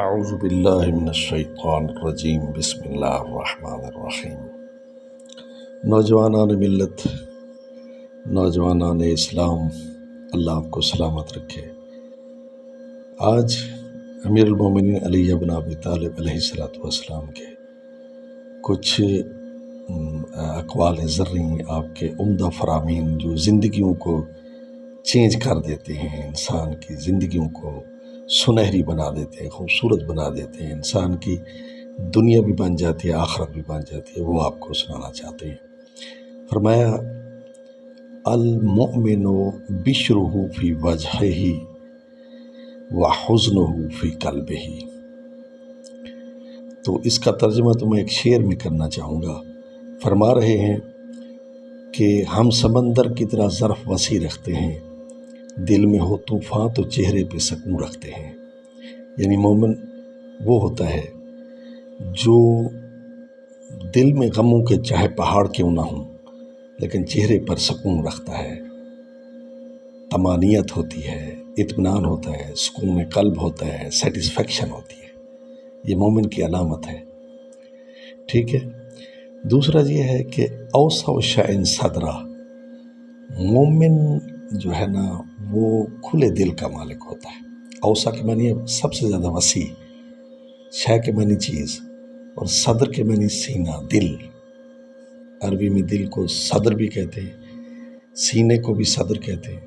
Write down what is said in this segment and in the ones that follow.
اعوذ باللہ من الشیطان الرجیم بسم اللہ الرحمن الرحیم۔ نوجوانان ملت، نوجوانان اسلام، اللہ آپ کو سلامت رکھے۔ آج امیر المومنین علی بن ابی طالب علیہ السلام کے کچھ اقوال زرعی، آپ کے عمدہ فرامین جو زندگیوں کو چینج کر دیتے ہیں، انسان کی زندگیوں کو سنہری بنا دیتے ہیں، خوبصورت بنا دیتے ہیں، انسان کی دنیا بھی بن جاتی ہے، آخرت بھی بن جاتی ہے، وہ آپ کو سنانا چاہتے ہیں۔ فرمایا المؤمن بشرہ فی وجہہ وحزنہ فی قلبہ۔ تو اس کا ترجمہ تو میں ایک شعر میں کرنا چاہوں گا۔ فرما رہے ہیں کہ ہم سمندر کی طرح ظرف وسیع رکھتے ہیں، دل میں ہو طوفان تو چہرے پہ سکون رکھتے ہیں۔ یعنی مومن وہ ہوتا ہے جو دل میں غموں کے چاہے پہاڑ کیوں نہ ہوں لیکن چہرے پر سکون رکھتا ہے، طمانینت ہوتی ہے، اطمینان ہوتا ہے، سکون قلب ہوتا ہے، سیٹسفیکشن ہوتی ہے۔ یہ مومن کی علامت ہے، ٹھیک ہے۔ دوسرا یہ ہے کہ اوسع شیء صدرہ، مومن جو ہے نا وہ کھلے دل کا مالک ہوتا ہے۔ اوسع کے معنی سب سے زیادہ وسیع، شے کے معنی چیز، اور صدر کے معنی سینہ، دل۔ عربی میں دل کو صدر بھی کہتے ہیں، سینے کو بھی صدر کہتے ہیں۔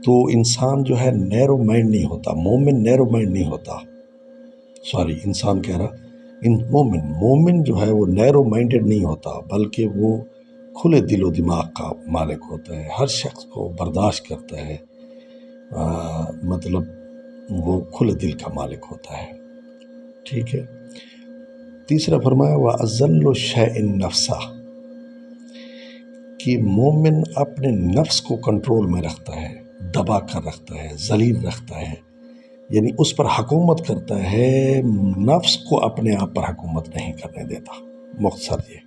تو انسان جو ہے نیرو مائنڈ نہیں ہوتا، مومن نیرو مائنڈ نہیں ہوتا، انسان کہہ رہا مومن جو ہے وہ نیرو مائنڈڈ نہیں ہوتا، بلکہ وہ کھلے دل و دماغ کا مالک ہوتا ہے، ہر شخص کو برداشت کرتا ہے، مطلب وہ کھلے دل کا مالک ہوتا ہے، ٹھیک ہے۔ تیسرا فرمایا وَأَذَلُّ الشَّيْءِ النَّفْسَ، کہ مومن اپنے نفس کو کنٹرول میں رکھتا ہے، دبا کر رکھتا ہے، ذلیل رکھتا ہے، یعنی اس پر حکومت کرتا ہے، نفس کو اپنے آپ پر حکومت نہیں کرنے دیتا۔ مختصر یہ